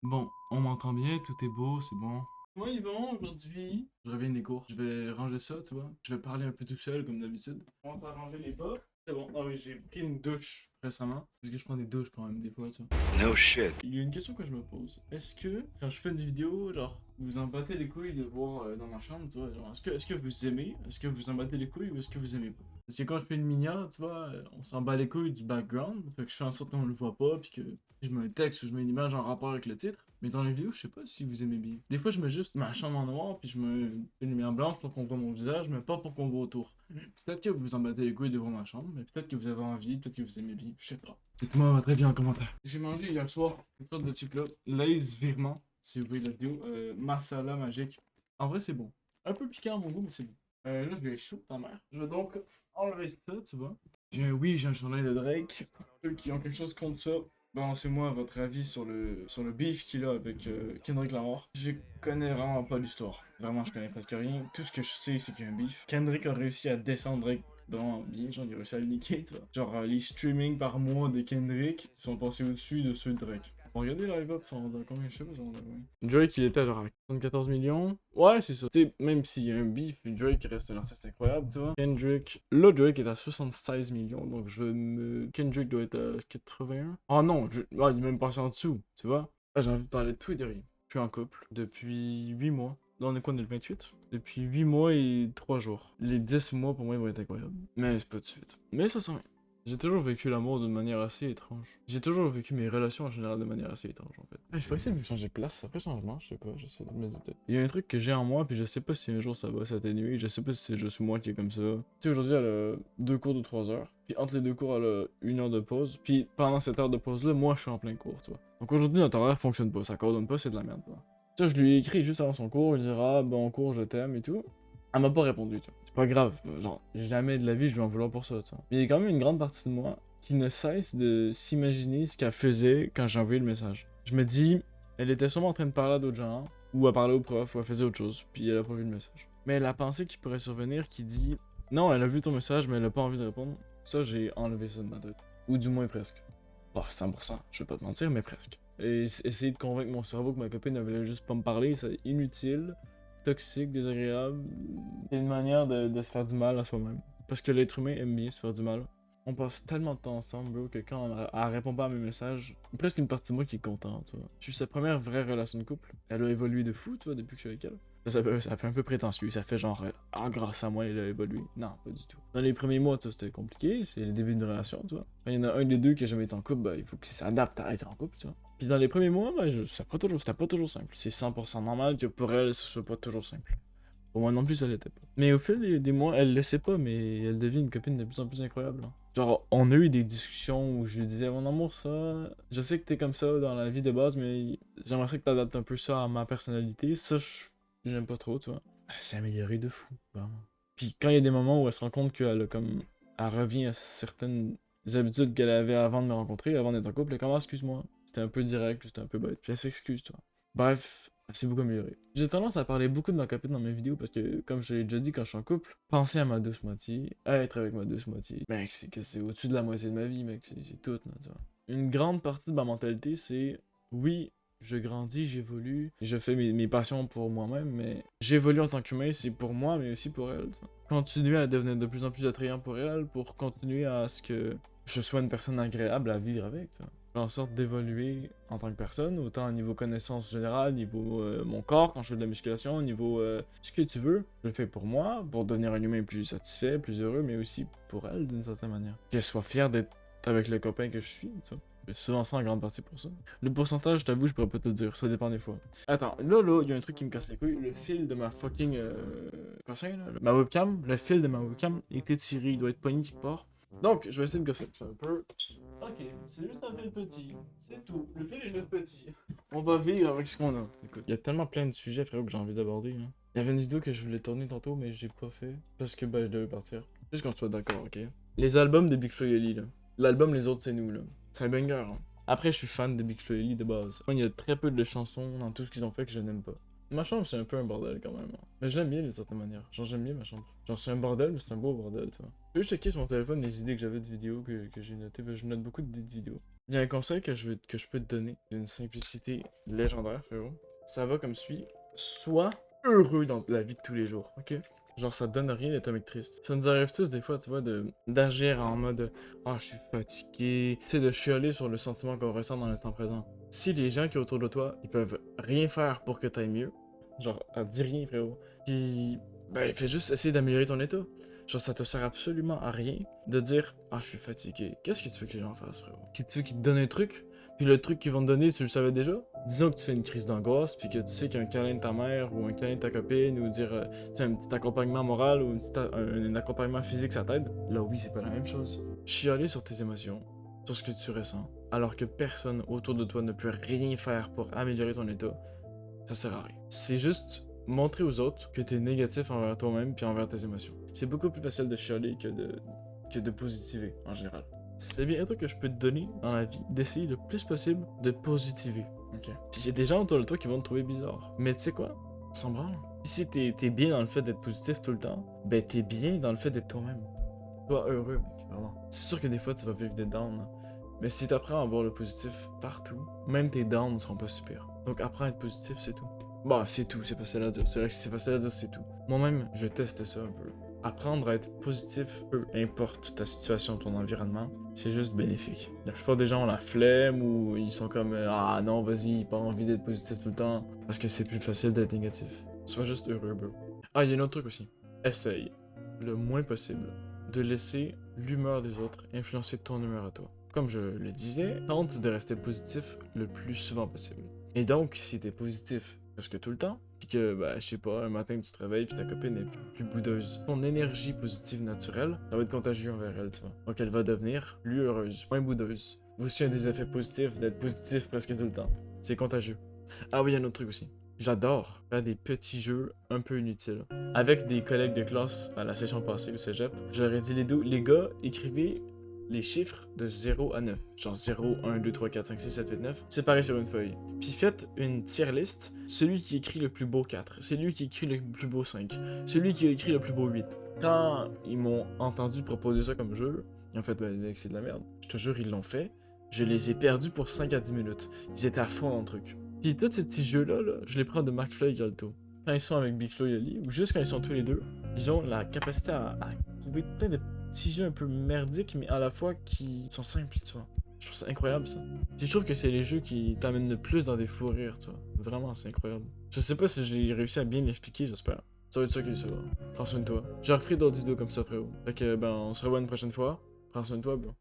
Bon, on m'entend bien, tout est beau, c'est bon. Moi, Yvon, aujourd'hui, je reviens des cours. Je vais ranger ça, tu vois. Je vais parler un peu tout seul, comme d'habitude. On va ranger les bas. C'est bon. Ah oui, j'ai pris une douche récemment. Parce que je prends des douches quand même, des fois, tu vois. No shit. Il y a une question que je me pose. Est-ce que, quand je fais une vidéo, genre, vous en battez les couilles de voir dans ma chambre, tu vois, genre, est-ce que vous aimez? Est-ce que vous en battez les couilles ou est-ce que vous aimez pas? Parce que quand je fais une miniature, tu vois, on s'en bat les couilles du background, fait que je fais en sorte qu'on le voit pas, puis que je mets un texte ou je mets une image en rapport avec le titre. Mais dans les vidéos, je sais pas si vous aimez bien. Des fois, je mets juste ma chambre en noir, puis je mets une lumière blanche pour qu'on voit mon visage, mais pas pour qu'on voit autour. Peut-être que vous en battez les couilles de voir ma chambre, mais peut-être que vous avez envie, peut-être que vous aimez bien, je sais pas. Dites-moi votre avis en commentaire. J'ai mangé hier soir une sorte de chips là, Lay's Virement, si vous voyez la vidéo, Marsala magique. En vrai, c'est bon. Un peu piquant à mon goût, mais c'est bon. Là, je vais chaud ta mère. Je vais donc enlever ça, tu vois. J'ai un chandail de Drake. Ceux qui ont quelque chose contre ça, balancez-moi votre avis sur le beef qu'il a avec Kendrick Lamar. Je connais vraiment pas l'histoire. Vraiment, je connais presque rien. Tout ce que je sais, c'est qu'il y a un beef. Kendrick a réussi à descendre Drake vraiment bien, genre il a réussi à le niquer, tu vois. Genre les streamings par mois de Kendrick sont passés au-dessus de ceux de Drake. Regardez Live Up, sont rendus à combien, je sais pas, Drake, il était genre à 74 millions. Ouais, c'est ça. Tu même s'il y a un beef, Drake reste un artiste incroyable, tu vois. Kendrick. Là, Drake est à 76 millions, donc Kendrick doit être à 81. Oh non, il est même passé en dessous, tu vois. Ah, j'ai envie de parler de tout et de rien. Je suis en couple depuis 8 mois. Là, on est quoi, on est le 28? Depuis 8 mois et 3 jours. Les 10 mois, pour moi, ils vont être incroyables. Mais c'est pas tout de suite. Mais ça sent rien. J'ai toujours vécu l'amour d'une manière assez étrange. J'ai toujours vécu mes relations en général de manière assez étrange en fait. Je pourrais essayer de changer de place après changement, je sais pas, j'essaie de me dire peut-être. Il y a un truc que j'ai en moi, puis je sais pas si un jour ça va s'atténuer, je sais pas si c'est juste moi qui est comme ça. Tu sais, aujourd'hui elle a 2 cours de 3 heures, puis entre les 2 cours elle a 1 heure de pause, puis pendant cette heure de pause là, moi je suis en plein cours, tu vois. Donc aujourd'hui notre horaire fonctionne pas, ça coordonne pas, c'est de la merde, tu vois. Ça, je lui ai écrit juste avant son cours, je dirais ah bon cours, je t'aime et tout. Elle m'a pas répondu, tu vois. C'est pas grave, genre, jamais de la vie je vais en vouloir pour ça, tu vois. Mais il y a quand même une grande partie de moi qui ne cesse de s'imaginer ce qu'elle faisait quand j'ai envoyé le message. Je me dis, elle était sûrement en train de parler à d'autres gens, ou à parler au prof, ou elle faisait autre chose, puis elle a pas vu le message. Mais la pensée qui pourrait survenir qui dit, non, elle a vu ton message, mais elle a pas envie de répondre, ça, j'ai enlevé ça de ma tête. Ou du moins presque. Pas 100%, je vais pas te mentir, mais presque. Et essayer de convaincre mon cerveau que ma copine ne voulait juste pas me parler, c'est inutile, toxique, désagréable. C'est une manière de se faire du mal à soi-même. Parce que l'être humain aime bien se faire du mal. On passe tellement de temps ensemble, bro, que quand elle répond pas à mes messages, presque une partie de moi qui est contente, tu vois. Je suis sa première vraie relation de couple. Elle a évolué de fou, tu vois, depuis que je suis avec elle. Ça fait un peu prétentieux, ça fait genre, ah, grâce à moi, elle a évolué. Non, pas du tout. Dans les premiers mois, tu vois, c'était compliqué, c'est le début d'une relation, tu vois. Quand il y en a un des deux qui a jamais été en couple, bah, il faut qu'il s'adapte à être en couple, tu vois. Puis dans les premiers mois, bah, c'était pas toujours simple. C'est 100% normal que pour elle, ce soit pas toujours simple. Pour moi non plus, ça l'était pas. Mais au fil des mois, elle le sait pas, mais elle devient une copine de plus en plus incroyable, hein. Genre, on a eu des discussions où je lui disais, mon amour, ça, je sais que t'es comme ça dans la vie de base, mais j'aimerais que t'adaptes un peu ça à ma personnalité. Ça, j'aime pas trop, tu vois. Elle s'est améliorée de fou, vraiment. Puis quand il y a des moments où elle se rend compte qu'elle a comme. Elle revient à certaines habitudes qu'elle avait avant de me rencontrer, avant d'être en couple, elle est comme, ah, excuse-moi. C'était un peu direct, c'était un peu bête. Puis elle s'excuse, tu vois. Bref, elle s'est beaucoup améliorée. J'ai tendance à parler beaucoup de ma copine dans mes vidéos parce que, comme je l'ai déjà dit quand je suis en couple, penser à ma douce moitié, à être avec ma douce moitié, mec, c'est que c'est au-dessus de la moitié de ma vie, mec, c'est tout, là, tu vois. Une grande partie de ma mentalité, c'est oui, je grandis, j'évolue, je fais mes passions pour moi-même, mais j'évolue en tant qu'humain, c'est pour moi, mais aussi pour elle, tu vois. Continuer à devenir de plus en plus attrayant pour elle, pour continuer à ce que je sois une personne agréable à vivre avec, tu vois. Faire en sorte d'évoluer en tant que personne, autant au niveau connaissance générale, niveau mon corps, quand je fais de la musculation, au niveau ce que tu veux. Je le fais pour moi, pour devenir un humain plus satisfait, plus heureux, mais aussi pour elle, d'une certaine manière. Qu'elle soit fière d'être avec le copain que je suis, tu vois. C'est souvent ça en grande partie pour ça. Le pourcentage, je t'avoue, je pourrais pas te le dire, ça dépend des fois. Attends, là, il y a un truc qui me casse les couilles. Le fil de ma fucking. Cossin, là, ma webcam, le fil de ma webcam est étiré, il doit être pogné quelque part. Donc, je vais essayer de gosser ça un peu. Ok, c'est juste un fil petit, c'est tout. Le fil est juste petit. On va vivre avec ce qu'on a. Écoute, il y a tellement plein de sujets, frérot, que j'ai envie d'aborder, hein. Il y avait une vidéo que je voulais tourner tantôt, mais j'ai pas fait. Parce que, bah, je devais partir. Juste quand tu sois d'accord, ok? Les albums de Big Flo et Oli, là. L'album Les Autres, c'est nous, là. C'est un banger, hein. Après, je suis fan de Big Flo et Oli de base. Il y a très peu de chansons dans tout ce qu'ils ont fait que je n'aime pas. Ma chambre, c'est un peu un bordel quand même, hein. Mais je l'aime bien d'une certaine manière. Genre, j'aime bien ma chambre. Genre, c'est un bordel, mais c'est un beau bordel, tu vois. Je peux checker sur mon téléphone les idées que j'avais de vidéos que j'ai notées. Je note beaucoup d'idées de vidéos. Il y a un conseil que je peux te donner d'une simplicité légendaire, frérot. Ça va comme suit. Sois heureux dans la vie de tous les jours, ok? Genre, ça te donne rien d'être un mec triste. Ça nous arrive tous, des fois, tu vois, d'agir en mode ah, je suis fatigué. Tu sais, de chialer sur le sentiment qu'on ressent dans l'instant présent. Si les gens qui sont autour de toi, ils peuvent rien faire pour que t'ailles mieux, genre, dis rien, frérot. Puis, ben, fais juste essayer d'améliorer ton état. Genre, ça te sert absolument à rien de dire ah, je suis fatigué. Qu'est-ce que tu veux que les gens fassent, frérot? Qui tu veux qu'ils te donnent un truc? Puis le truc qu'ils vont te donner, tu le savais déjà? Disons que tu fais une crise d'angoisse, puis que tu sais qu'un câlin de ta mère ou un câlin de ta copine, ou dire tu sais, un petit accompagnement moral ou un accompagnement physique, ça t'aide. Là, oui, c'est pas la même chose. Chialer sur tes émotions, sur ce que tu ressens, alors que personne autour de toi ne peut rien faire pour améliorer ton état, ça sert à rien. C'est juste montrer aux autres que t'es négatif envers toi-même puis envers tes émotions. C'est beaucoup plus facile de chialer que de positiver en général. C'est bien un truc que je peux te donner dans la vie, d'essayer le plus possible de positiver. Ok. Puis il y a des gens autour de toi qui vont te trouver bizarre. Mais tu sais quoi? On s'en branle. Si t'es bien dans le fait d'être positif tout le temps, ben t'es bien dans le fait d'être toi-même. Sois heureux, mec, vraiment. C'est sûr que des fois tu vas vivre des downs. Mais si t'apprends à voir le positif partout, même tes downs ne seront pas si pires. Donc apprends à être positif, c'est tout. Bah, c'est tout, c'est facile à dire. C'est vrai que c'est facile à dire, c'est tout. Moi-même, je teste ça un peu. Apprendre à être positif, peu importe ta situation, ton environnement, c'est juste bénéfique. La plupart des gens ont la flemme ou ils sont comme ah non, vas-y, pas envie d'être positif tout le temps parce que c'est plus facile d'être négatif. Sois juste heureux, bro. Ah, il y a un autre truc aussi. Essaye, le moins possible, de laisser l'humeur des autres influencer ton humeur à toi. Comme je le disais, tente de rester positif le plus souvent possible. Et donc, si t'es positif presque tout le temps, puis que, bah, je sais pas, un matin tu te réveilles puis ta copine est plus boudeuse, ton énergie positive naturelle, ça va être contagieux envers elle, tu vois. Donc elle va devenir plus heureuse, moins boudeuse. Aussi un des effets positifs d'être positif presque tout le temps. C'est contagieux. Ah oui, il y a un autre truc aussi. J'adore faire des petits jeux un peu inutiles. Avec des collègues de classe à la session passée au cégep, je leur ai dit les gars, écrivez les chiffres de 0 à 9. Genre 0, 1, 2, 3, 4, 5, 6, 7, 8, 9. Séparés sur une feuille. Puis faites une tier list. Celui qui écrit le plus beau 4. Celui qui écrit le plus beau 5. Celui qui écrit le plus beau 8. Quand ils m'ont entendu proposer ça comme jeu, ils ont fait, ben mec, c'est de la merde. Je te jure, ils l'ont fait. Je les ai perdus pour 5 à 10 minutes. Ils étaient à fond dans le truc. Puis tous ces petits jeux-là, je les prends de McFly et Galto. Quand ils sont avec Big Flo et Oli, ou juste quand ils sont tous les deux, ils ont la capacité à trouver plein de petits jeux un peu merdiques, mais à la fois qui sont simples, tu vois. Je trouve ça incroyable, ça. Puis je trouve que c'est les jeux qui t'amènent le plus dans des fous rires, tu vois. Vraiment, c'est incroyable. Je sais pas si j'ai réussi à bien l'expliquer, j'espère. Ça va être ça qui est ça. Prends soin de toi. Je referai d'autres vidéos comme ça, frérot. Fait que, ben, on se revoit une prochaine fois. Prends soin de toi, bro.